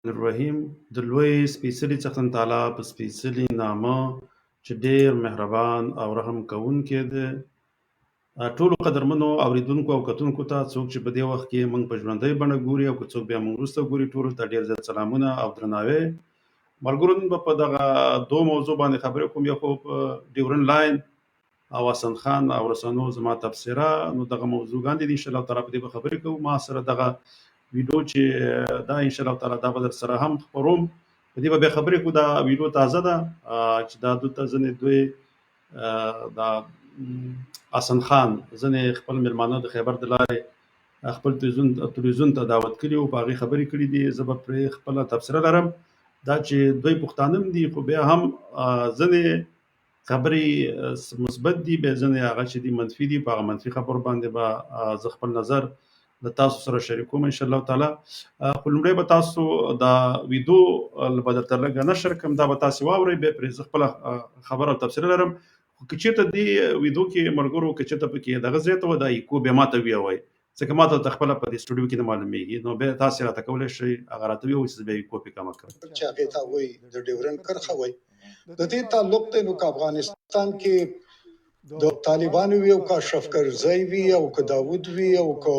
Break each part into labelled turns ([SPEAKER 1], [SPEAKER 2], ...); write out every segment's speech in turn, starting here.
[SPEAKER 1] الرحیم د لوی سپېڅلي څښتن تعالی په سپېڅلي نامه چې ډېر مهربان او رحم کوونکی دی. ټولو قدرمنو اوریدونکو او کتونکو ته څوک چې په دې وخت کې موږ په ژوندۍ بڼه ګوري او که څوک بیا موږ وروسته ګوري ټولو ته ډېر زیات سلامونه او درناوی. ملګرو نن به په دغه دوه موضوع باندې خبرې کوم، یو خو په ډیورن لاین او حسن خان او رسنو زما تبصره، نو دغه موضوعګان دي ان شاء الله تعالی په دې به خبرې کوو. ما سره دغه ویډیو چې دا ان شاء الله تعالی دا به در سره هم خپروم، په دې به بیا خبرې کوو. دا ویډیو تازه ده چې دا دلته ځینې دوی دا حسن خان ځینې خپل مېلمانه د خیبر د لارې خپل تلویزیون ته دعوت کړي او په هغې خبرې کړي دي. زه به پرې خپله تبصره لرم. دا چې دوی پښتانه هم دي خو بیا هم ځینې خبرې مثبت دي، بیا ځینې هغه چې دي منفي دي. په هغه منفي خبرو باندې به زه خپل نظر د تاسو سره شریکوم ان شاء الله تعالی. خو لومړی به تاسو دا ویډیو به درته لږه نشر کړم، دا به تاسې واورئ، بیا پرې زه خپله خبره او تبصره لرم. خو که چېرته دې ویډیو کې ملګرو که چېرته پکې دغه زیاته وه، دا ایکو بیا ماته ویوئ، ځکه ماته ته خپله په دې سټوډیو کې نه معلومېږي. نو بیا تاسې راته کولی شئ هغه راته ویوئ چې زه بیا ایکو پې کمه کړم.
[SPEAKER 2] چې هغې ته وایي د ډیورنډ کرښه وایي، د دې تعلق دی نو که افغانستان کې د طالبانو وي او که اشرف کرزی وي او که داود وي او که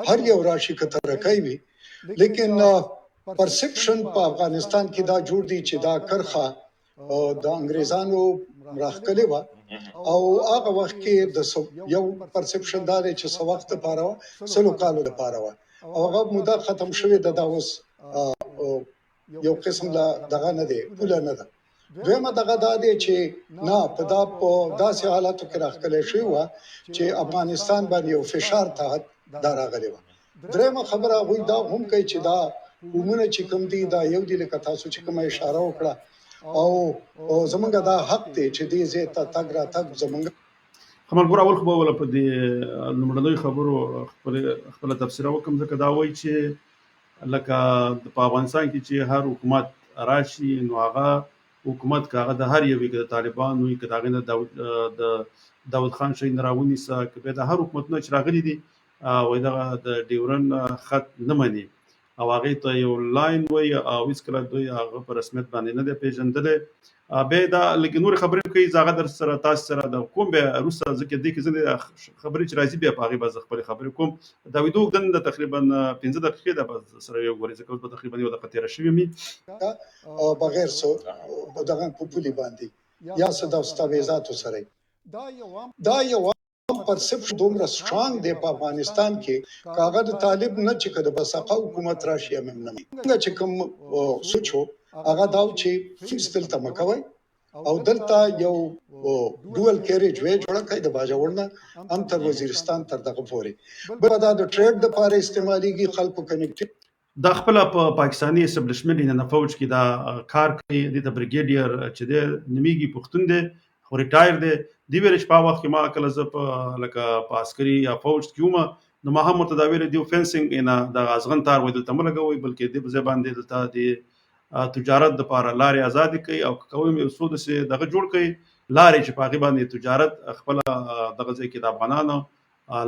[SPEAKER 2] هر یو راشي که ترکی وي، لیکن پرسپشن په افغانستان کې دا جوړ دی چې دا کرښه د انګریزانو راښکلې وه او هغه وخت کې د یو پرسپشن دا دی چې څه وخت دپاره وه، سلو کالو دپاره وه او هغه موده ختم شوې ده. دا اوس یو قسم لا دغه نه دی، پوله نه ده. دویمه دغه دا دی چې نه په داسې حالاتو کې راښکلی شوې وه چې افغانستان باندې یو فشار تحت دا راغلی وه. درېیمه خبره هغوی دا هم کوي چې دا قومونه چې کوم دي دا یو دي، لکه تاسو چې کومه اشاره وکړه، او زمونږ دا حق دی چې دې ځای ته تګ راتګ زمونږ.
[SPEAKER 1] ملګرو اول خو به وله په دې لومړنیو خبرو خپله تبصره وکړم، ځکه دا وایي چې لکه په افغانستان کې چې هر حکومت راشي نو هغه حکومت که هغه د هر یو وي، که د طالبان وي، که د هغې نه د داود خان شهید نه راونیسه، که بیا د هر حکومتونه چې راغلي دي وایي دغه د ډیورنډ خط نه مني او هغې ته یو لاین وایي او هېڅکله دوی هغه په رسمیت باندې نه دی پېژندلی. بیا دا لږې نورې خبرې کوي، زه هغه در سره تاسو سره د کوم بیا وروسته ځکه دې کې ځینې خبرې چې راځي بیا په هغې به زه خپلې خبرې کوم. دا ویډیو اوږده نه ده، تقریبا 15 دقیقې ده، به سره یې وګورئ ځکه اوس به تقریبا 1 دقیقه تېره شوې وي
[SPEAKER 2] بغیر څه دغه په پولي باندې یا څه دستاویزاتو سره. دا یو پرسپشن دومره سټرانګ دی په افغانستان کې که هغه د طالب نه چې که د بساقه حکومت راشي هم نه وي. څنګه چې کوم سوچ و هغه دا چې فیس دلته مه کوئ او دلته یو ډول کیریج وی جوړه کړئ د باجوړ نه هم تر وزیرستان تر دغه پورې. بل دا د ټریډ دپاره استعمالیږي، خلکو کنیکټیو
[SPEAKER 1] دا خپله په پاکستاني اسټبلیشمنټ نه فوج کې دا کار کوي. دې ته بریګیډیر چې دی نومیږي، پښتون دی خو ریټایر دی. دی ویل چې په هغه وخت کې ما کله زه په لکه په عسکري یا فوج کې وم نو ما هم ورته دا ویلي دي فینسینګ نه دغه ازغن تار وایي دلته مه لګوئ، بلکې دې په ځای باندې دلته د تجارت دپاره لارې ازادې کوي او که کوئ یو څو داسې دغه جوړ کوي لارې چې په هغې باندې تجارت خپله دغه ځای کې د افغانانو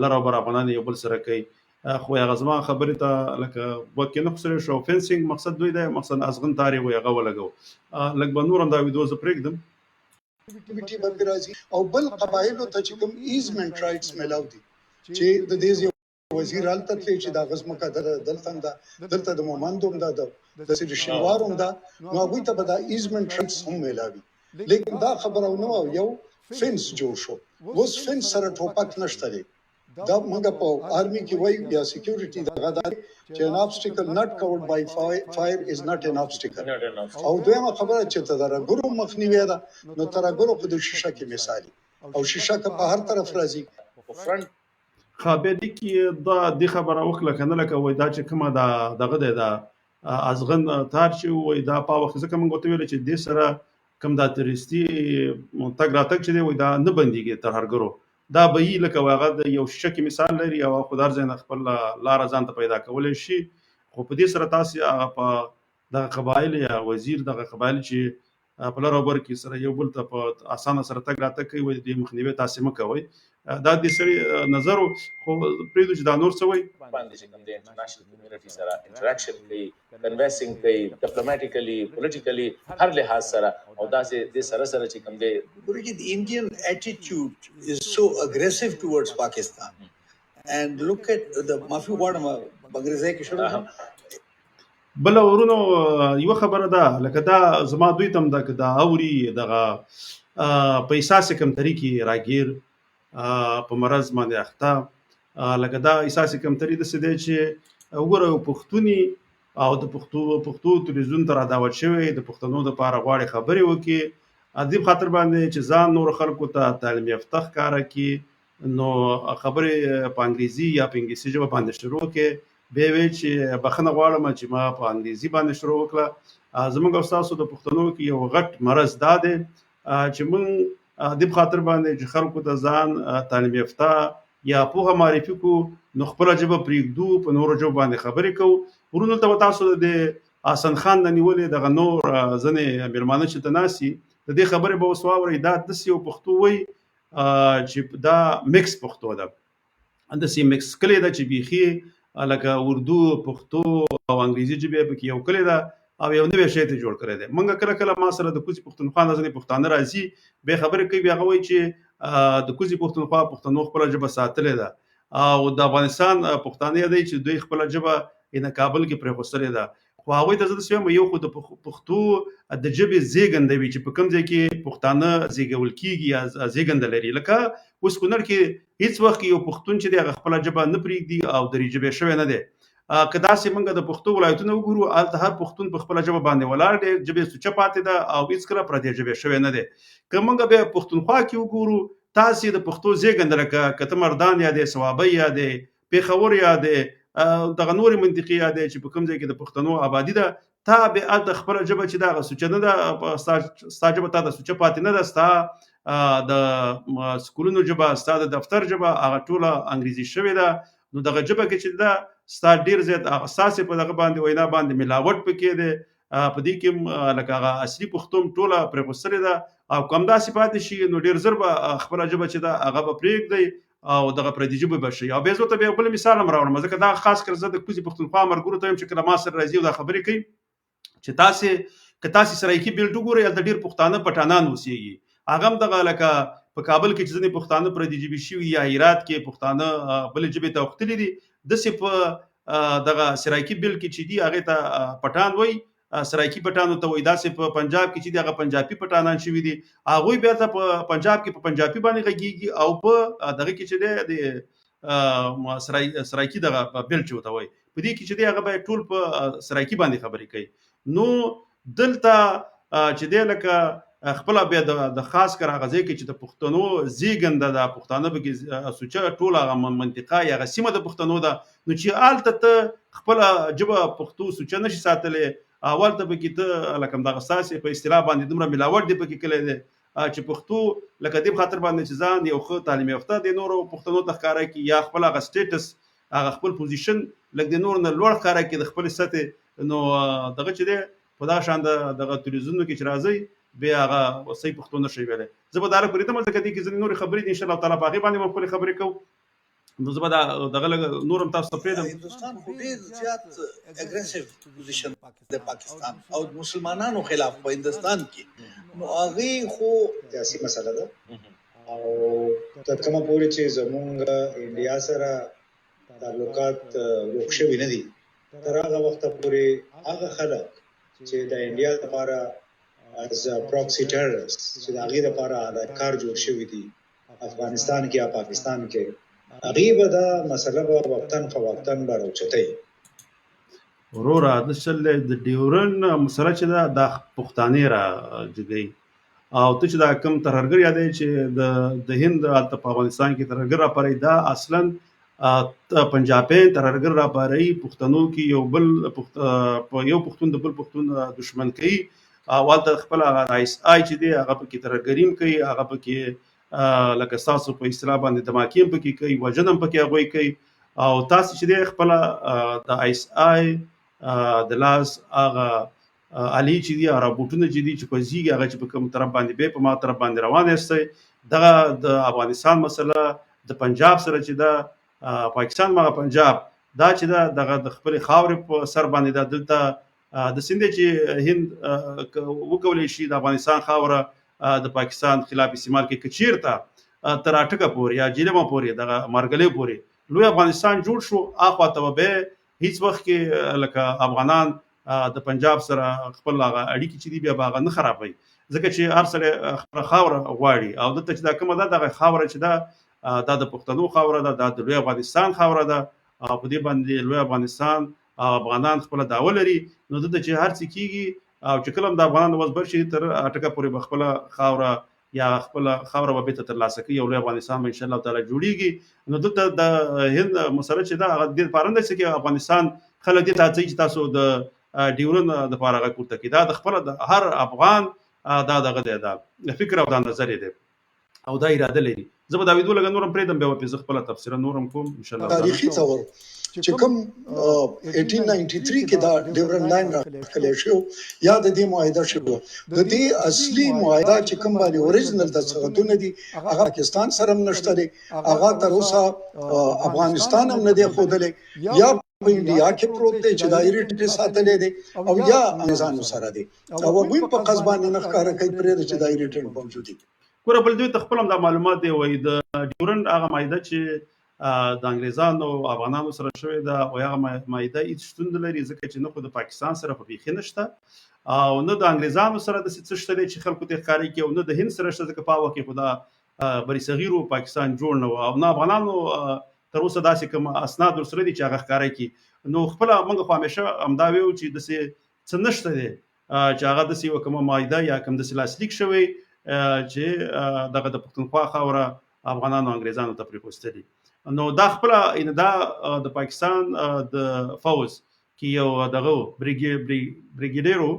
[SPEAKER 1] لر او بر افغانان یو بل سره کوي. خو هغه زما خبرې ته لکه وکې نه خسرې شو. فینسینګ مقصد دوی دی، مقصد ازغن تار یې وایي هغه ولګو. لږ به نور هم دا ویډیو زه پرېږدم
[SPEAKER 2] اکټیویټي باندې راځي او بل قبایلو ته چې کوم ایزمنټ رایټس میلاو دي چې د دې وزیر هلته تللی چې دا غزمکه دلته هم ده، دلته د مومند هم ده، د سري شینوار هم ده، نو هغوی ته به دا ایزمنټ رایټس هم میلاوي. لیکن دا خبره نه وه، یو فنس جوړ شو. اوس فنس سره ټوپک نشته دی. دا موږ په آرمي کې وایو یا سکیورټي دغه دا چې an obstacle not covered by fire is not an obstacle. او دویمه خبره چې ترهګرو مخنیوی ده، نو ترهګرو خو د شیشه کې مثالي او شیشه که په هر طرف راځي.
[SPEAKER 1] ښه بیا دې کې دا دې خبره وکړه که نه، لکه وایي دا چې کومه دغه دی دا ازغن تار چې وایي دا په وخت ځکه موږ ورته ویلو چې دې سره کوم دا تروریستي تګ راتګ چې دی وایي دا نه بندېږي ترهګرو، دا به یي لکه هغه د یو شیشه کې مثال لري او خو د هر ځای نه خپل لاره ځان ته پیدا کولی شي. خو په دې سره تاسې هغه په دغه قبایل یا وزیر دغه قبایل چې په لر او بر کې سره یو بل ته په اسانه سره تګ راتګ کوي، وایي د دې مخنیوي تاسې مه کوئ. دا د سړي نظر و، خو پرېږدو چې دا نور څه وایي.
[SPEAKER 3] باندې چې کوم د انټرنیشنل کمیونټي سره انټراکشن کوي، کنوینسینګ کوي، ډیپلوماټیکلی پولیټیکلی هر لحاظ سره، او داسې د سره سره چې کوم دی
[SPEAKER 4] Guruji, the Indian attitude is so aggressive towards Pakistan. And look at the Mafi Ward Bangladesh کې شروع
[SPEAKER 1] بل ورونو یو خبره ده، لکه دا زما دوی تم ده که دا اوري دغه په احساس کمتري کې راګیر په مرض باندې اخته، لکه دا احساس کمتري داسې دی چې وګوره یو پښتوني او د پښتو تلویزیون ته رادعوت شوی د پښتنو دپاره غواړي خبرې وکړي، دې خاطر باندې چې ځان نور خلکو ته تعلیم یافته ښکاره کړي، نو خبرې په انګریزي یا په انګلیسي ژبه باندې شروع کړي، بیا وایي چې بخښنه غواړم چې ما په انګریزي باندې شروع وکړه. زموږ او ستاسو د پښتنو کې یو غټ مرض دا دی چې موږ دې په خاطر باندې چې خلکو ته ځان تعلیم یافته یا پوهه معرفي کو، نو خپله ژبه پرېږدو، په نورو ژبو باندې خبرې کوو. ورونو ته به تاسو د حسن خان نه نیولې دغه نور ځینې مېلمانه چې ته ناست دي، د دې خبرې به اوس واورئ. دا داسې یو پښتو وایي چې دا مکس پښتو ده، داسې مکس کلې ده چې بیخي لکه اردو، پښتو او انګریزي ژبې پکې یو کلې ده او یو نوی شی ته جوړ کړی دی. موږ کله کله ما سره د کوزي پښتونخوا نه ځینې پښتانه راځي، بیا خبرې کوي، بیا هغه وایي چې د کوزي پښتونخوا پښتنو خپله ژبه ساتلې ده، او د افغانستان پښتانه دی چې دوی خپله ژبه کابل کې پرېښودلې ده. خو هغوی ته زه داسې وایم، یو خو د پښتو د ژبې زېږنده وي چې په کوم ځای کې پښتانه زېږول کېږي یا زېږنده لري. لکه اوس کونړ کې هېڅ وخت یو پښتون چې دی هغه خپله ژبه نه پرېږدي او دري ژبې شوی نه دی. که داسې موږ د پښتو ولایتونه وګورو، هلته هر پښتون په خپله ژبه باندې ولاړ دی، ژبې سوچه پاتې ده او هېڅکله پردۍ ژبې شوی نه دی. که موږ بیا پښتونخوا کې وګورو، تاسې د پښتو زېږنده لکه که ته مردان یادې، صوابۍ یادې، پېښور یادې، دغه نورې منطقې یادې چې په کوم ځای کې د پښتنو آبادي ده، تا بیا هلته خپله ژبه چې ده هغه سوچه نه ده، ستا ژبه تا ته سوچه پاتې نه ده، ستا د سکولونو ژبه، ستا د دفتر ژبه هغه ټوله انګریزي شوې ده. نو دغه ژبه کې چې ده ستا ډېر زیات هغه ستاسې په دغه باندې وینا باندې ملاوټ پکې دی، په دې کې لکه هغه اصلي پښتو ټوله پرېښودلې ده، او که همداسې پاتې شي نو ډېر ژر به خپله ژبه چې ده هغه به پرېږدئ او دغه پردي ژبه به شي. او بیا زه ته بیا بل مثال هم راوړم، ځکه دا خاص کر زه د کوزي پښتونخوا ملګرو ته وایم چې کله ما سره راځي او دا خبرې کوي چې که تاسې سرایکي بیلټ وګورئ، هلته ډېر پښتانه پټانان اوسېږي، هغه هم دغه لکه په کابل کې چې ځینې پښتانه پردي ژبې شوي، یا هرات کې پښتانه بلې ژبې ته اوښتلي دي، داسې په دغه سرایکي بیلټ کې چې دي هغې ته پټان وایي، سرایکي پټانو ته وایي. داسې په پنجاب کې چې دي هغه پنجابي پټانان شوي دي، هغوی بیا ته په پنجاب کې په پنجابي باندې غږېږي، او په دغه کې چې دی د سرایکي دغه بیلټ چې ورته وایي، په دې کې چې دی هغه به ټول په سرایکي باندې خبرې کوي. نو دلته چې دی لکه خپله بیا د خاص کر هغه ځای کې چې د پښتنو زېږنده ده، پښتانه پکې سوچه ټوله هغه منطقه یا هغه سیمه د پښتنو ده، نو چې هلته ته خپله ژبه پښتو سوچه نشي ساتلی، هلته پکې ته لکه همدغه ستاسې په اصطلاح باندې دومره ملاوټ دې پکې کلی دی چې پښتو لکه دې په خاطر باندې چې ځان یو ښه تعلیم یافته د نورو پښتنو ته ښکاره کړي، یا خپل هغه سټیټس، هغه خپل پوزیشن لږ د نورو نه لوړ ښکاره کړي د خپلې سطحې. نو دغه چې دی په دغه شان دغه تلویزیونونو کې چې راځئ، بیا هغه صحیح پښتو نشئ ویلی. زه به دا راپورېدم، ځکه دې کې ځینې نورې خبرې دي، انشاءالله تعالی په هغې باندې به خپلې خبرې کوو. نو زه به دغه لږ نور هم تاسو ته پرېږدم.
[SPEAKER 4] هندوستان خو ډېر زیات اګریسیو پوزیشن د پاکستان او مسلمانانو خلاف په هندوستان کې، نو هغې خو
[SPEAKER 2] سیاسي مسله ده، او تر کومه پورې چې زموږ انډیا سره تعلقات روغ شوي نه دي، تر هغه وخته پورې هغه خلک چې د انډیا لپاره از پراکسي ټیررست چې د هغې لپاره کار جوړ شوي دي افغانستان کې یا پاکستان کې، هغې به دا مسله به وقتاً فوقتاً به راوچتوي.
[SPEAKER 1] وروره د ډیورن مسله چې ده دا پښتانې را جګوي، او ته چې دا کوم ترهګر یادوې چې د هند هلته په افغانستان کې ترهګر راپاروي، دا اصلاً پنجابیان ترهګر راپاروي، پښتنو کې یو پښتون د بل پښتون دشمن کوي، او هلته خپل هغه آی اس آی چې دی هغه پکې ترهګري هم کوي، هغه پکې لکه ستاسو په اصطلاح باندې دماکي هم پکې کوي، وژنه هم پکې هغوی کوي. او تاسې چې دی خپله د آی اس آی د لاس هغه علي چې دي رابوټونه چې دي چې کوزيږي هغه چې په کوم طرف باندې به په ما طرف باندې روان یاستئ دغه د افغانستان مسله د پنجاب سره چې دا پاکستان ما پنجاب دا چې دا دغه د خپل خاورې په سر باندې دا دلته د سند چې هند وکولې شي د افغانستان خاوره د پاکستان خلاف استعمال کې کچیرته تر اټکه پورې یا جیلمه پورې دغه مارګلې پورې لوی افغانستان جوړ شو اخوا ته به هیڅ وخت کې لکه افغانان د پنجاب سره خپل اړیکې چې دی بیا باغ نه خرابوي ځکه چې هر سره خپل خاوره غواړي او دلته چې دا کومه ده دغه خاوره چې دا د پښتنو خاوره ده د لوی افغانستان خاوره ده او په دې باندې لوی افغانستان افغانان خپل داول لري نو دلته چې هر څه کیږي او چې کلم د افغانانو وسبر شي تر اټکه پورې خپل خاوره یا خپل خاوره به ته تر لاسه کوي او لوی افغانستان ان شاء الله تعالی جوړیږي نو دلته د هند مسله چې دا د پارنده چې افغانستان خلک دې ته چې تاسو د ډیورن د فارغ کوته کې دا د خپل هر افغان دا دغه د فکر او د نظر دی او دا اراده لري زه به دا ویډیو لګ نورم پرېدم به په خپل تفسیر نورم کوم ان شاء الله
[SPEAKER 2] تاریخي تور چې کوم 1893 کې دا ډیورن لاین راکړل شو یا د دې معاهده شو د دې اصلي معاهده چې کوم باندې اوریجنل د سرحدونه دي هغه پاکستان سره نشته دي هغه تر اوسه افغانستان هم نه دی خودلې یا په انډیا کې پروت دی چې دایره ټی ساتلې دي او یا انګریزانو سره دي او موږ په قصبانه نه ښکارا کوي پرې چې دایره ټی موجود دي
[SPEAKER 1] ګوره بل دوی تخپل هم د معلومات دی وای د ډیورن هغه معاهده چې د انګریزانو او افغانانو سره شوې ده او هغه معاهده هیڅ شتون لري ځکه چې نه خو د پاکستان سره په بیخي نشته او نه د انګریزانو سره د څه شته چې خلکو ته ښکاري کې او نه د هند سره شته ځکه په واکه خدا بری صغیر او پاکستان جوړ نه او نه افغانانو تر اوسه داسې کوم اسناد سره دي چې هغه ښکاري کې نو خپل موږ خو همیشه امدا ویو چې د څه نشته دي چې هغه د سی کومه معاهده یا کوم د سلاسلیک شوی چې دغه د پښتونخوا خاوره افغانانو انګریزانو ته پریښودل نو دا خپل ان دا د پاکستان د فوز کې یو دغه بریګیډیرو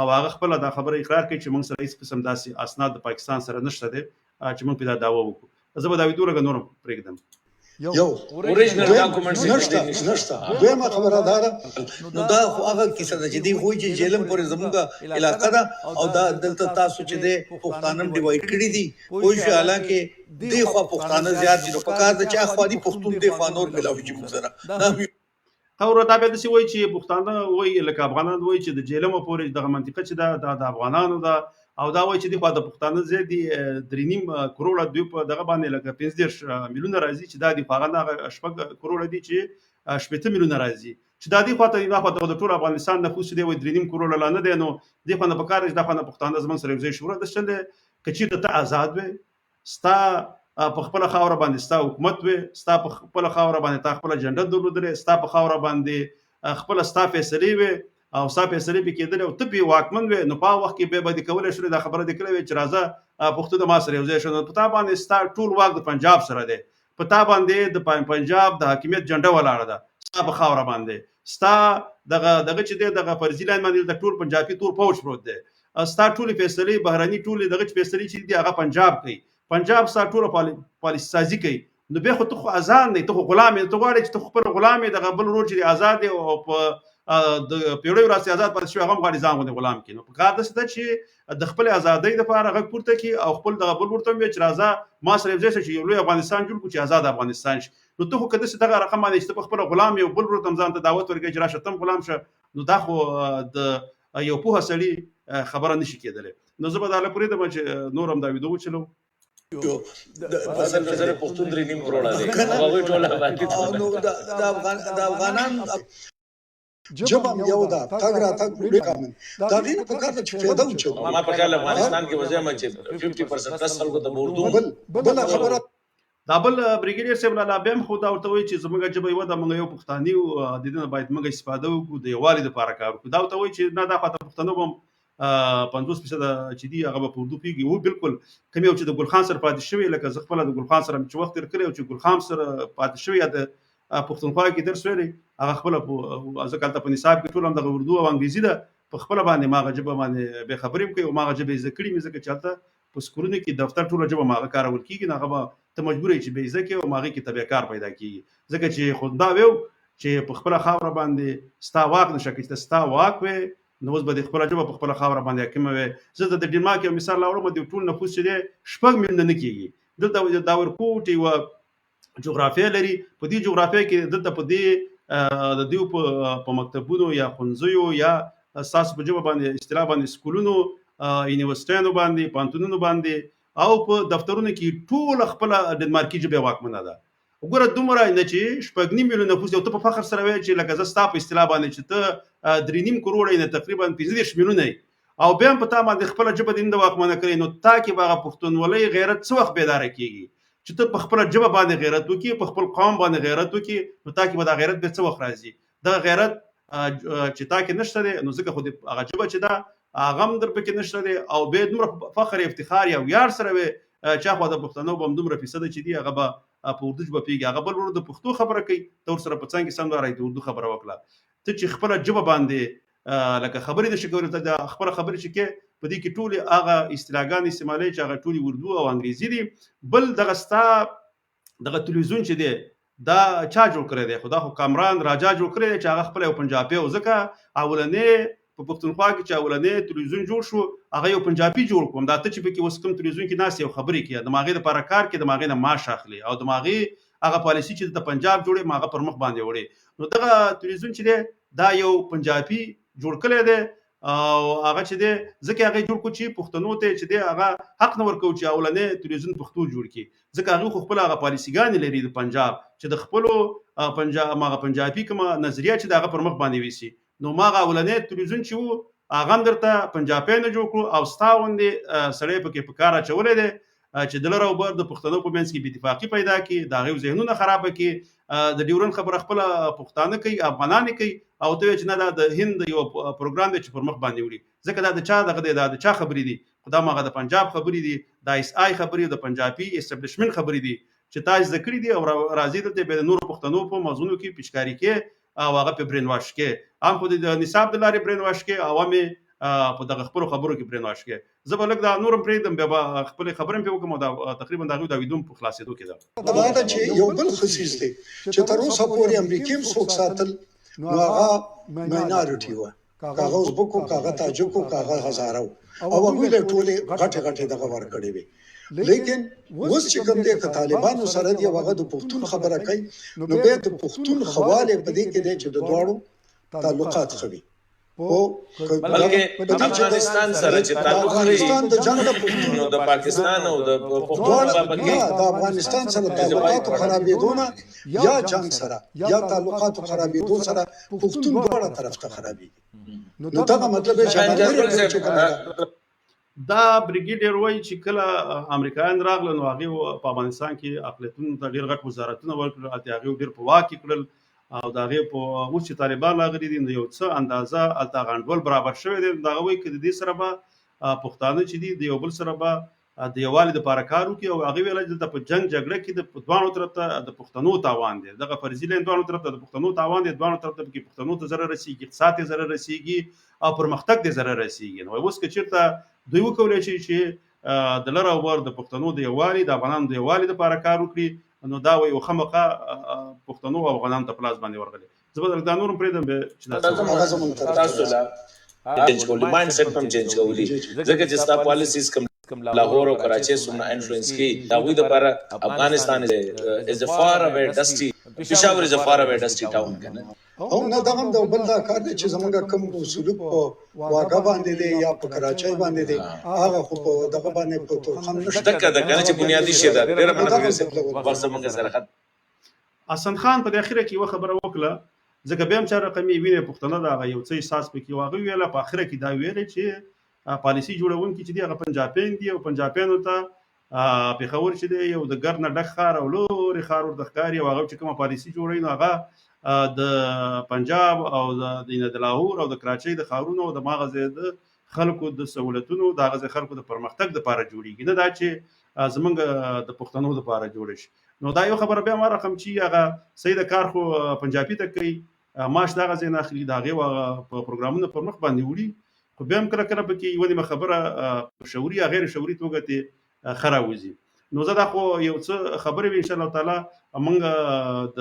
[SPEAKER 1] او هغه خپل د خبره اقرار کوي چې موږ سره هیڅ قسم داسې اسناد د پاکستان سره نشته دي چې موږ په دا داوا وکړو زه به دا ویډیو لګ نورم پرېږدم
[SPEAKER 2] یو
[SPEAKER 3] اوریجنل ډاکومنټس
[SPEAKER 2] نشته دویمه خبره ده
[SPEAKER 4] نو دا خو هغه کیسه ده چې دی خو چې جیلم پورې زموږه علاقه ده او دا دلته تاسو چې د پښتانم ډیوایډ کړی دي خو حالانکه دی خو پښتانه زیات دي نو په کار ده چې اخوادي پښتون دی خانور ملاوي چې موږ سره
[SPEAKER 1] خاوره دا به د سی وای چې پښتانه وای لکه افغانان وای چې د جیلم پورې دغه منطقه چې د افغانانو ده او دا وای چې د خو د پښتانه زیاتې 3.5 کروڑه دوی په دغه باندې لکه 15 میلیونه راځي چې دا د فغانه شپږ کروڑه دي چې 8 میلیونه راځي چې دا د خو ته نه خو د ټول افغانستان نفوس دی وای 3.5 کروڑه لا نه دی نو د خو نه پکاره د خو نه پښتانه زمون سره یو شوره د شل کچې ته آزاد وي ستا په خپل خاور باندې ستا حکومت وي ستا په خپل خاور باندې تا خپل جنډه درلودره ستا په خاور باندې خپل ستا فیصله وي او ستا فیصله به کېدل او ته په واکمن وي نو په وخت کې به د کول شو د خبره د کړې چې راځه پښتو د ما سره یو ځای شو په تا باندې ستا ټول واک د پنجاب سره دی په تا باندې د پنجاب د حاکمیت جنډه ولاړه ده ستا په خاور باندې ستا دغه چې دغه فرضی لاین باندې د ټول پنجابي تور پوج پروت دی ستا ټول فیصله بهراني ټول دغه فیصله چې دی هغه پنجاب کوي پنجاب ستا ټول پالیسي سازي کوي نو به خو ته خو آزاد نه ته خو غلام ته غواړې چې ته خپل غلام د غبل روج دی آزاد او په د پیړیو راځي آزاد پاتې شو هغه غواړي ځان غوډه غلام کینو په کار ده چې د خپل ازادۍ لپاره غږ پورته کی او خپل د غبل ورته چې راځه ما سره ځای چې یو لوی افغانستان جوړ کو چې آزاد افغانستان شي نو ته خو کده چې دغه رقم باندې چې خپل غلام یو بل ورته ځان ته دعوت ورکړي چې راشه تم غلام شه نو دا خو د یو په سړي خبره نشي کېدله نو زه به دا لپاره د نورم دا ویډیو چلو
[SPEAKER 3] اصل نظر پښتون 3.5 کروڑه دي هغه ټول باندې
[SPEAKER 4] نو د افغانان
[SPEAKER 2] جب هم یو دا تاګ را تاګ ډېر کامن دا دین په کار چې فایده وچو
[SPEAKER 3] ما په کال افغانستان کې وځم چې 50% اصل کو د اردو
[SPEAKER 2] بل خبره
[SPEAKER 1] دا بل بریګیډیر صاحب لا بهم خو دا ورته وی چې زموږ جبه یو د موږ یو پښتاني او د دې باید موږ استفاده وکړو د یووالي لپاره کار وکړو دا ورته وی چې نه دا پته پښتنو هم 50% چې دی هغه په اردو پیږي او بالکل کوم یو چې د ګل خان سره پاتې شوی لکه زه خپل د ګل خان سره چې وخت تر کړی او چې ګل خان سره پاتې شوی د پښتونخوا کې درس ویلي هغه خپل ځکه ته په نصاب کې ټول هم د اردو او انګلیزي ده په خپل باندې ماغه جبه باندې به خبرې کوي او ماغه جبه ذکرې مې ځکه چلته په سکرونه کې دفتر ټول جبه ماغه کارول کیږي نه غو ته مجبورې چې به ځکه او ماغه کې تبع کار پیدا کیږي ځکه چې خود دا ویو چې په خپل خاور باندې ستا واک نشه کې ستا واک وي نو اوس به د خپله ژبه په خپله خاوره باندې حاکمه وي. زه د ډنمارک یو مثال راوړم، د ټول نفوس چې دی 6 میلیونه نه کېږي. دلته د داورکوټ یوه جغرافیه لري، په دې جغرافیه کې دلته په دې د دوی په مکتبونو یا ښوونځیو یا ستاسو په ژبه باندې اصطلاح باندې سکولونو، یونیورسټیانو باندې، پوهنتونونو باندې او په دفترونو کې ټول خپله ډنمارکي ژبه واکمنه ده. وګوره دومره نه چې 6.5 میلیونه نفوس، او ته په فخر سره وایې چې لکه زه ستا په اصطلاح باندې چې ته 3.5 کروړه یې تقریبا 15 میلیونه او بیا هم په تا باندې خپله ژبه د واکمنه کړې، نو تا کې به هغه پښتونولۍ غیرت څه وخت بیداره کېږي چې ته په خپله ژبه باندې غیرت وکړي، په خپل قوم باندې غیرت وکړي، نو تا کې به دا غیرت بیا څه وخت راځي؟ دغه غیرت چې تا کې نشته دی، نو ځکه خو د هغه ژبه چې ده هغه هم در پکې نشته دی، او بیا دومره فخر افتخار یا ویاړ سره وي چې اخوا د پښتنو به همدومره فیصده چې دي هغه به په اردو ژبه پوهېږي، هغه بل ورور د پښتو خبره کوي، ته ورسره په څنګ کې سم وایې د اردو خبره وکړه. ته چې خپله ژبه باندې لکه خبرې نشي کولی، ته د خپله خبرې چې کې په دې کې ټولې هغه اصطلاحګانې استعمالوي چې هغه ټولې اردو او انګریزي دي. بل دغه ستا دغه تلویزیون چې دی دا چا جوړ کړی دی؟ خو دا خو کامران راجا جوړ کړی دی چې هغه خپله یو پنجابي و، ځکه اولنی په پښتونخوا کې چې اولنی تلویزیون جوړ شو هغه یو پنجابي جوړ کړو. دا ته چې پکې اوس کوم تلویزیون کې ناست یو خبرې کوي، د هغې دپاره کار کوي، د هغې نه معاش اخلي او د هغې هغه پالیسي چې د پنجاب جوړې هغه پر مخ باندې وړي. نو دغه تلویزیون چې دی دا یو پنجابي جوړ کړی دی او هغه چې دی ځکه هغه جوړ کړو چې پښتنو ته چې دی هغه حق نه ورکوي چې اولنی تلویزیون پښتو جوړ کړي، ځکه هغوی خو خپله هغه پالیسیګانې لري د پنجاب چې د خپلو هغه پنجابي کومه نظریه چې د هغه پر مخ باندې ویسي. نو ما هغه اولنی تلویزیون چې و هغه هم درته پنجابیانو جوړ کړو او ستا غوندې سړی پکې په کار اچولی دی چې د لر او بر د پښتنو په منځ کې بې اتفاقي پیدا کړي، د هغوی ذهنونه خرابه کړي، د ډیورنډ خبره خپله پښتانه کوي، افغانان یې کوي، او ته وایې چې نه دا د هند یو پروګرام دی چې پر مخ باندې وړي، ځکه دا د چا دغه دی، دا د چا خبرې دي؟ خو دا هغه د پنجاب خبرې دي، د ایس آی خبرې، د پنجابي اسټبلیشمنټ خبرې دي چې تا زده کړي دي او راځي دلته بیا د نورو پښتنو په مغزونو کې پیچکاري کې او هغه په برین واش کې، هم خو د نصاب د لارې برین واش کې او هم په دغه خپلو خبرو کې برین واش کې. زه به لږ دا نور هم پرېږدم، بیا به خپلې خبرې هم پرې وکړم او دا تقریبا د هغوی د ویدو په خلاصېدو کې ده.
[SPEAKER 2] دا ده چې یو بل خصیص دی چې تر اوسه پورې امریکې هم څوک ساتل، نو هغه ماینارټي وه، که هغه ازبک وو، که هغه تاجک وو، که هغه هزاره وو، او هغوی له ټولې غټې غټې دغه ورکړې وې. لیکن اوس چې کوم دی که طالبانو سره دی او هغه د پښتون خبره کوي، نو بیا د پښتون خواله په دې کې دی چې د دواړو تعلقات ښه وي.
[SPEAKER 3] بلکې افغانستان سره چې تعلق لري
[SPEAKER 2] د جنګ د پښتون
[SPEAKER 3] نو د پاکستان او د پښتون
[SPEAKER 2] د افغانستان سره تعلقات خرابېدو نه یا جنگ سره یا تعلقات خرابېدو سره پښتون دواړه طرف ته خرابېږي. نو دغه مطلب یې چې
[SPEAKER 1] دا بریګیډیر وایي چې کله امریکایان راغله نو هغې په افغانستان کې اقلیتونو ته ډېر غټ وزارتونه ورکړل، هلته هغې ډېر په واک کې کړل او د هغې په اوس چې طالبان راغلي دي نو یو څه اندازه هلته هغه انډول برابر شوی دی. نو هغه وایي که د دې سره به پښتانه چې دي د یو بل سره به د یووالي دپاره کار وکړي او هغې ویله دلته په جنګ جګړه کې د دواړو طرف ته د پښتنو تاوان دی، دغه فرضي لاین دواړو طرف ته د پښتنو تاوان دی، دواړو طرف ته پکې پښتنو ته ضرر رسېږي، اقتصاد ته ضرر رسېږي او پرمختګ ته ضرر رسېږي. نو اوس که چېرته دوی وکولی شي چې د لر او بر د پښتنو د یووالي، د افغانانو د یووالي دپاره کار وکړي، نو دا وایي خامخا پښتنو او افغانانو ته په لاس باندې ورغلي. زه به دا نور هم پرېږدم چې
[SPEAKER 3] تاسو لا چینج کولی، مایند سیټ هم چینج کولی، ځکه چې ستا پالیسیز کوم لاهور او کراچۍ څومره انفلوئنس کوي د هغوی دپاره افغانستان از a far away dusty پېښور is a far away dusty town کنه.
[SPEAKER 2] او نه دغه هم د بل دا کار دی چې زمونږ کوم سلوک په واګه باندې دی یا په کراچۍ باندې دی، هغه خو په دغه باندې په تورخم نشته.
[SPEAKER 3] دکه د کنه چې بنیادي شی ده ډېره مننه وخت زمونږ سره خط
[SPEAKER 1] حسن خان په اخره کې یوه خبره وکړه، ځکه بیا هم چا رقمي وینې پښتانه د هغه یو څه احساس پکې و، هغوی ویله په اخره کې دا ویلې چې پالیسي جوړونکي چې دي هغه پنجابیان دي او پنجابیانو ته پېښور چې دی یو د ګر نه ډک ښار او لورې ښار ورته ښکاري او هغه چې کومه پالیسي جوړوي نو هغه د پنجاب او د لاهور او د کراچۍ د ښارونو او د هغه ځای د خلکو د سهولتونو د هغه ځای خلکو د پرمختګ دپاره جوړېږي، نه دا چې زمونږ د پښتنو دپاره جوړه شي. نو دا یو خبره بیا ما رقم چې هغه صحیح د کار خو پنجابي ته کوي، معاش د هغه ځای نه اخلي، د هغې په پروګرامونو پر مخ باندې وړي، خو بیا هم کله کله پکې یوه نیمه خبره په شعوري یا غیر شعوري توګه ترې ښه راوځي. نو زه دا خو یو څه خبرې وې انشاءالله تعالی موږ د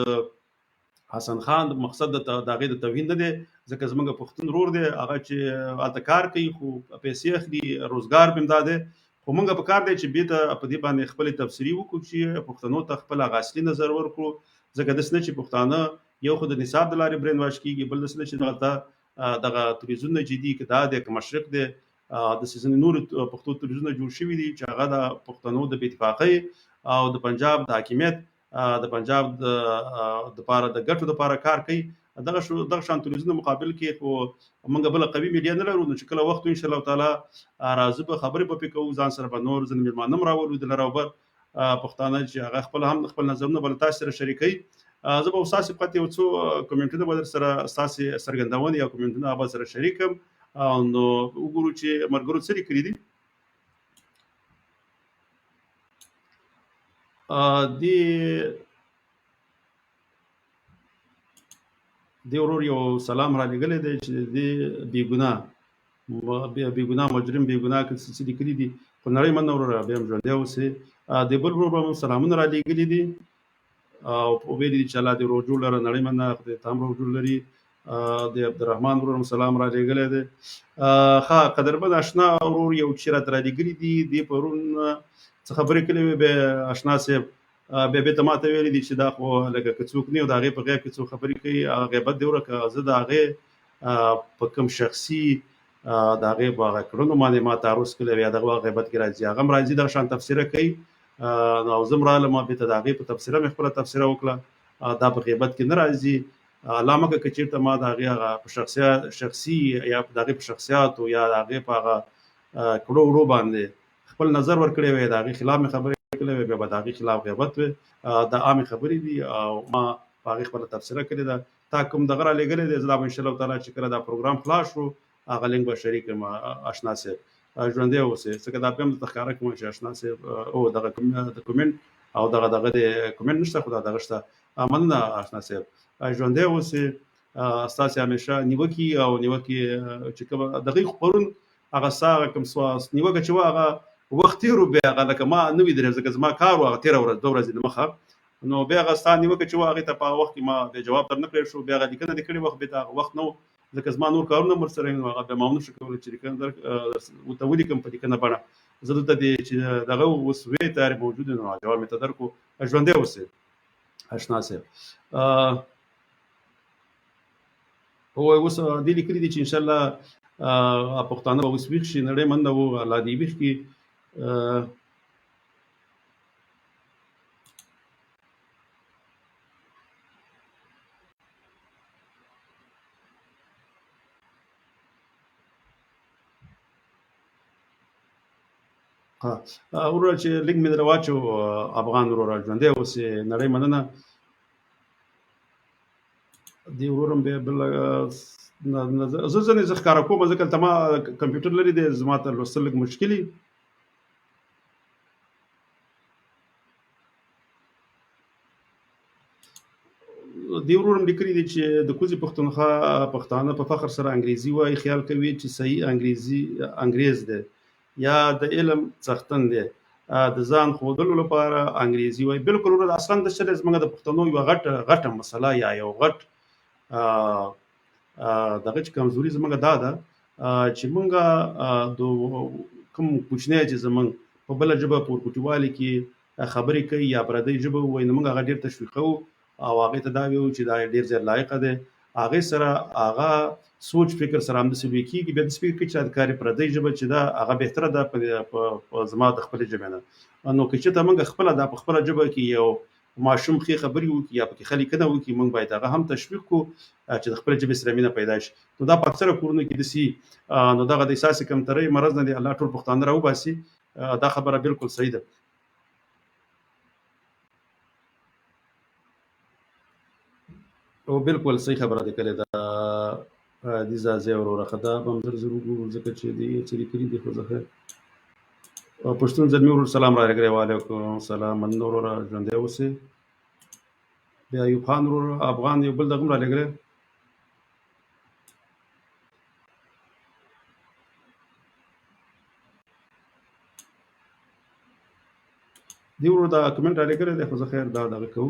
[SPEAKER 1] حسن خان مقصد د هغې د توهین نه دی، ځکه زموږ پښتون ورور دی، هغه چې هلته کار کوي خو پیسې اخلي، روزګار به هم دا دی. خو موږ په کار دی چې بېرته په دې باندې خپلې تبصرې وکړو چې پښتنو ته خپل هغه اصلي نظر ورکړو. ځکه داسې نه چې پښتانه یو خو د نصاب د لارې برین واش کېږي، بل داسې نه چې دغه تلویزیونونه چې دي که دا دی که مشرق دی، داسې ځینې نور پښتو تلویزیونونه جوړ شوي دي چې هغه د پښتنو د بې اتفاقۍ او د پنجاب د حاکمیت د پنجاب دپاره د ګټو دپاره کار کوي. دغه شان تلویزیونونو مقابل کې خو موږ بله قوي میډیا نه لرو، نو چې کله وخت وي انشاءالله تعالی راځو به خبرې به پرې کوو، ځان سره به نور ځینې مېلمانه هم راولو د لر او بر پښتانه چې هغه هم خپل نظرونه به له تاسو سره شریکوي. زه به ستاسې فقط یو څو کومنټونه به در سره ستاسې څرګندونې یا کومنټونه به سره شریک کړم، نو وګورو چې ملګرو څه لیکلي دي. دې ورور یو سلام را لېږلی دی چې دې بېګناه مجرم بېګناه څه لیکلي دي، خو نړۍ مننه وروره بیا هم ژوندی اوسې. دې بل ورور به هم سلامونه را لېږلي دي او ویلي دي چې الله دې ورور جوړ لره، نړۍ مننه، خدای ته هم ورور جوړ لري. د عبدالرحمن ورور هم سلام را لېږلی دی. ښه قدرمن اشنا ورور یو چې راته را لېږلي دي، دې پرون څه خبرې کړې وې، بیا اشنا صاحب بیا بېرته ما ته ویلي دي چې دا خو لکه که څوک نه یو د هغې په غیب کې څوک خبرې کوي، غیبت دې ورکړه. زه د هغې په کوم شخصي د هغې په هغه کړنو باندې ما تعرض کړی وي، دغه غیبت کې راځي، هغه هم راځي دغه شان تبصره کوي، او زه هم رالم بېرته د هغې په تبصره مې خپله تبصره وکړه، دا په غیبت کې نه راځي. الله مکړه که چېرته ما د هغې هغه په شخصي یا د هغې په شخصیاتو یا د هغې په هغه کړو وړو باندې خپل نظر ورکړی وی، د هغې خلاف مې خبرې کړی وی، بیا به د هغې خلاف غیبت وی. دا عامې خبرې دي او ما په هغې خپله تبصره کړې ده. تا کوم دغه را لېږلی دی، زه دا به انشاءالله تعالی چې کله دا پروګرام خلاص شو هغه لینک به شریک کړم. اشنا صاحب ژوندی اوسې، ځکه دا بیا هم درته ښکاره کړم چې اشنا صاحب دغه د کومنټ او دغه د کومنټ نشته، خو دا دغه شته. مننه اشنا صاحب، ژوندی اوسې، ستاسې همیشه نیوکې او نیوکې چې کومه دغې خو پرون هغه ستا هغه کوم نیوکه چې وه هغه وخت تېر و، بیا هغه لکه ما نه ویدلې، ځکه زما کار و هغه تېره ورځ 2 ورځې دمخه، نو بیا هغه ستا نیوکه چې وه هغې ته په هغه وخت کې ما بیا جواب در نه کړی شو، بیا هغه لیکنه دې کړې وه، خو بېرته هغه وخت نه و، ځکه زما نور کارونه هم ورسره وي، نو هغه بیا ما هم نه شو کولی چې لیکنه ورته ولیکم په لیکنه بڼه. زه دلته دې چې دغه اوس وې تیارې موجود نو جواب مې ته درکړو. ژوندی اوسې اشنا صاحب. اوس دې لیکلي دي چې انشاءالله پښتانه به اوس ویښ شي، نړۍ مننه و، الله دې ویښ کړي. وروره چې لینک مې در واچو، افغان وروره ژوندی اوسې، نړۍ مننه. دې ورور هم بیا بل زه ځنې زه ښکاره کوم، ځکه هلته ما کمپیوټر لري دی، زما ته لوستل لږ مشکل وي. دې ورور هم لیکلي دي چې د کوزې پښتونخوا پښتانه په فخر سره انګریزي وایي، خیال کوي چې صحیح انګریز دی یا د علم څښتن دی، د ځان ښودلو لپاره انګریزي وایي. بالکل ورور اصلا د چلې زموږ د پښتنو یوه غټه مسله یا یو غټ دغه چې کمزوري زموږ دا ده چې موږ د کوم کوچنی چې زموږ په بله ژبه په ورکوټي کې خبرې کوي یا پردۍ ژبه ووایي، نو موږ هغه ډېر تشویقوو او هغې ته دا وایو چې دا ډېر زیات لایقه دی. هغې سره هغه سوچ فکر سره همداسې لوی کېږي، بیا داسې فکر کوي چې د کاري پردۍ ژبه چې ده هغه بهتره ده په زما د خپلې ژبې نه. نو که چېرته موږ خپله دا په خپله ژبه کې یو ماشوم ښې خبرې وکړي یا پکې ښه لیکنه وکړي، موږ باید هغه هم تشویق کړو چې د خپلې ژبې سره مینه پیدا شي. نو دا په اکثره کورونو کې داسې نو دغه د احساسې کمترۍ مرض نه دی، الله ټول پښتانه راوباسي. دا خبره بالکل صحیح ده. او بالکل صحیح خبره دې کړې ده دې ځاځی وروره. ښه دا به هم زر وګورو، ځکه چې دې څه لیکلي دي. خو زه خیر پښتون زلمي ورور سلام را لېږلی، وعلیکم السلام، مننه وروره ژوندی اوسې. بیا ایوب خان ورور افغان یو بل دغه هم را لېږلی. دې ورور دا کمنټ را لېږلی دی، خو زه خیر دا دغه کوو.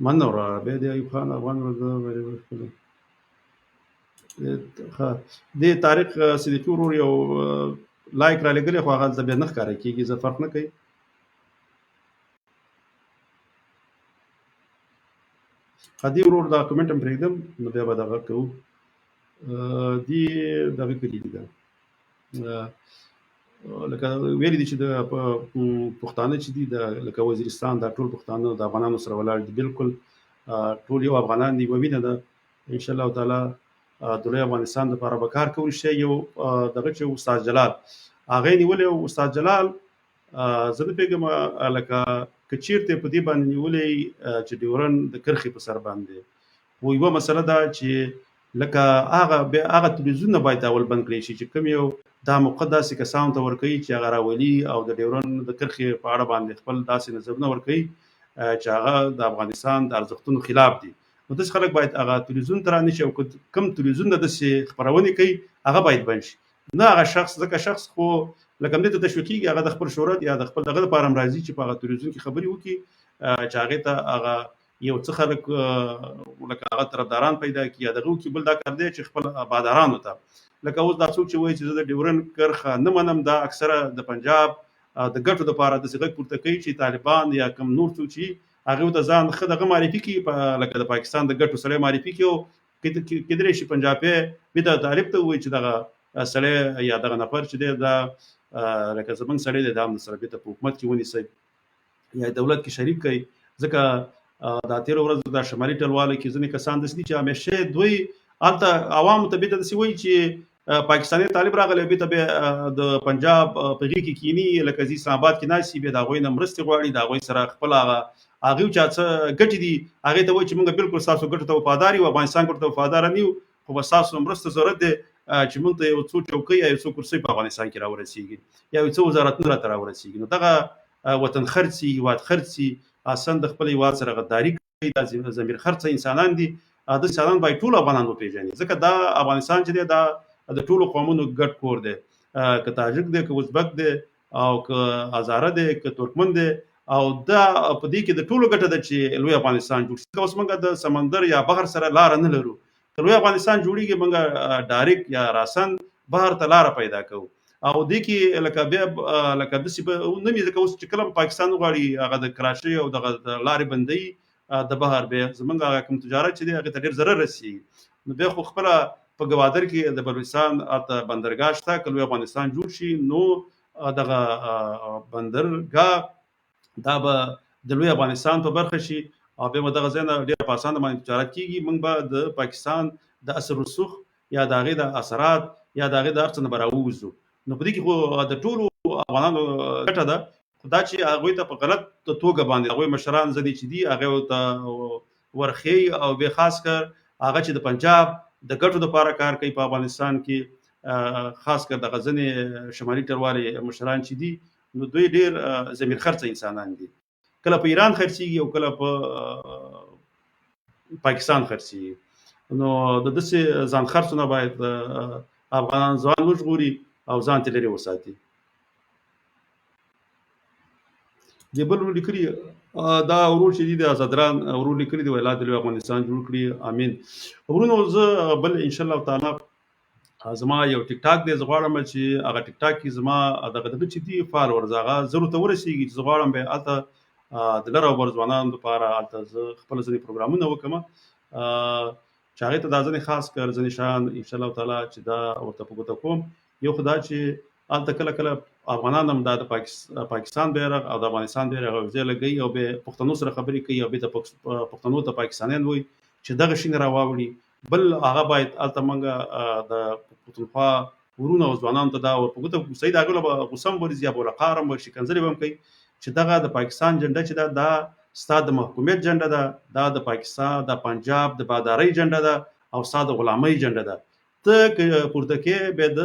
[SPEAKER 1] منور به د ایوب خان افغان د طارق صدیقي ورور یو لایک را لګلې خو هغه زه بیا نه ښکاره کېږي، زه فرق نه کوي. هدي ورور دا کمنټ هم پرېږدم نو بیا به دغه کوو. دې دغه کلي دي لکه ویلي دي چې د پښتانه چې دي لکه وزیرستان دا ټول پښتانه د افغانانو سره ولاړ دي، بالکل ټول یو افغانان دي، یوه وینه ده. انشاءالله تعالی د لوی افغانستان دپاره به کار کولی شي. یو دغه چې استاد جلال هغه یې نیولی و، استاد جلال زه نه پوهېږم لکه که چېرته په دې باندې نیولی چې ډیورنډ د کرښې په سر باندې خو یوه مسله ده چې لکه هغه تلویزیونونه باید اول بند کړی شي چې کوم یو دا موقع داسې کسانو ته ورکوي چې هغه راولي او د ډیورنډ د کرښې په اړه باندې خپل داسې نظرونه ورکوي چې هغه د افغانستان د ارزښتونو خلاف دي. نو داسې خلک باید هغه تلویزیون ته رانشي او کوم تلویزیون نه داسې خپرونې کوي هغه باید بند شي. نه هغه شخص ځکه شخص خو لکه همدې ته تشویق کېږي، هغه د خپل شهرت یا د خپل دغه لپاره هم راځي چې په هغه تلویزیون کې خبرې وکړي چې هغې ته هغه یو څه خلک لکه هغه طرفداران پیدا کړي یا دغه وکړي. بل دا کار دی چې خپل آبادارانو ته لکه اوس دا څوک چې وایي چې زه د ډیورنډ کرښه نه منم، دا اکثره د پنجاب د ګټو دپاره داسې غږ پورته کوي چې طالبان یا کوم نور څوک چې هغې ته ځان ښه دغه معرفي کړي لکه د پاکستان د ګټو سړی معرفي کړي او کېدلی شي پنجابی بېرته طالب ته ووایي چې دغه سړی یا دغه نفر چې دی دا لکه زمونږ سړی دی دا هم سره بېرته په حکومت کې ونیسئ یا دولت کې شریک کړئ. ځکه دا تېره ورځ د شمالي ټلوالو کې ځینې کسان داسې دي چې همیشه دوی هلته عوامو ته بېرته داسې وایي چې پاکستاني طالب راغلی بېرته بیا د پنجاب په غېږ کې کیني لکه زه اسلام آباد کې ناست بیا د هغوی نه مرستې غواړي، د هغوی سره خپل هغوی چې څه ګټې دي هغې ته وایي چې موږ بالکل ستاسو ګټو ته وفادار یو، افغانستان ګټو ته وفاداره نه یو، خو به ستاسو مرسته ضرورت دی چې موږ ته یو څو چوکۍ یا یو څو کرسۍ په افغانستان کې راورسېږي یا یو څه وزارتونه راته راورسېږي. نو دغه وطن خرڅي، هېواد خرڅي، اصلا د خپل هېواد سره غداري کوي، دا ضمیر خرڅه انسانان دي. د انسانان باید ټول افغانان وپېژني، ځکه دا افغانستان چې دی دا د ټولو قومونو ګډ کور دی، که تاجک دی، که ازبک دی او که هزاره دی، که ترکمن دی، او دا په دې کې د ټولو ګټه ده چې لوی افغانستان جوړ شي. اوس موږ د سمندر یا بحر سره لاره نه لرو، که لوی افغانستان جوړیږي موږ ډایرکټ یا راسن بحر ته لاره پیدا کوو او دې کې لکه بیا لکه داسې به نه وي، ځکه اوس چې کله پاکستان وغواړي هغه د کراچۍ او دغه د لارې بندوي د بحر، بیا زمونږ هغه کوم تجارت چې دی هغې ته ډېر ضرر رسېږي. نو بیا خو خپله په ګوادر کې د بلوچستان هلته بندرګاه شته، که لوی افغانستان جوړ شي نو دغه بندرګاه دا به د لوی افغانستان په برخه شي او بیا به دغه ځای نه ډېر په اسانه باندې تجارت کېږي. موږ به د پاکستان د اثر رسوخ یا د هغې د اثرات یا د هغې د هر څه نه به راووځو. نو په دې کې خو د ټولو افغانانو ګټه ده، خو دا چې هغوی ته په غلط توګه باندې هغوی مشران ځینې چې دي هغې ته ورښیي او بیا خاص کر هغه چې د پنجاب د ګټو دپاره کار کوي په افغانستان کې، خاص کر دغه ځینې شمالي ټلوالې مشران چې دي نو دوی ډېر ضمیر خرڅه انسانان دي، کله په ایران خرڅېږي او کله په پاکستان خرڅېږي. نو د داسې ځان خرڅو نه باید افغانان ځان وژغوري او ځان ترې لرې وساتي. د بل ورور لیکلي دا ورور چې دي د ازادران ورور لیکلي دي ویلا د لوی افغانستان جوړ کړي، امین. ورونو زه بل انشاءالله تعالی زما یو ټیک ټاک دی، زه غواړم چې هغه ټیک ټاک کې زما دغه چې دي فالورز هغه زرو ته ورسېږي چې زه غواړم بیا هلته د لر او بر ځوانانو لپاره هلته زه خپل ځینې پروګرامونه وکړم چې هغې ته دا ځینې خاص کر ځینې شیان انشاءالله تعالی چې دا ورته په ګوته کوم. یو خو دا چې هلته کله کله افغانان هم دا د پاکستان بیرغ او د افغانستان بیرغ یوځای لګوي او بیا پښتنو سره خبرې کوي او بیا پښتنو ته پاکستانیان وایي چې دغه شي نه راواوړي. بل هغه باید هلته موږ د پښتونخوا ورونو او ځوانانو ته دا ور په ګوته کوسئ، د هغې له به غوسه هم ورځي یا به له قهر هم ورشي، کنځلې به هم کوي چې دغه د پاکستان جنډه چې ده دا ستا د محکومیت جنډه ده، دا د پاکستان د پنجاب د بادارۍ جنډه ده او ستا د غلامۍ جنډه ده. ته که پورته کې بیا د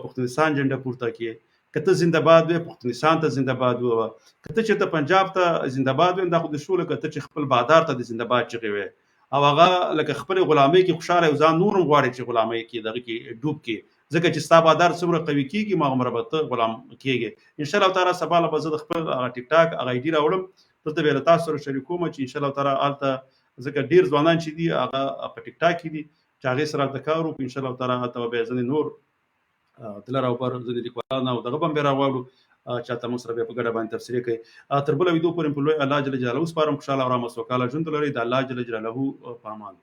[SPEAKER 1] پښتونستان جنډه پورته کې، که ته زنده باد وې پښتونستان ته زنده باد ووه، که ته چېرته پنجاب ته زنده باد وې دا خو د شو لکه ته چې خپل بادار ته د زنده باد چغې وې او هغه لکه خپلې غلامۍ کې خوشحاله او ځان نور هم غواړي چې غلامۍ کې دغه کې ډوب کې، ځکه چې ستا بادار څومره قوي کېږي هماغومره به ته غلام کېږې. انشاءالله تعالی سبا له به زه د خپل هغه ټیک ټاک هغه آی ډي راوړم، دلته به له تاسو سره شریکوم چې ان شاء الله تعالی هلته ځکه ډېر ځوانان چې دي هغه په ټیک ټاک کې دي چې هغې سره هلته کار وکړو ان شاء الله تعالی هلته به ځینې نور تلر او بر ځینې لیکوالان او دغه به هم بیا راواړو چې هلته موږ سره بیا په ګډه باندې تبصرې کوي. تر بله ویدو پورې په لوی الله جل جلاله سپارم. خوشحاله او رحمت سوکاله ژوند ولرئ. د الله جل جلاله په امان.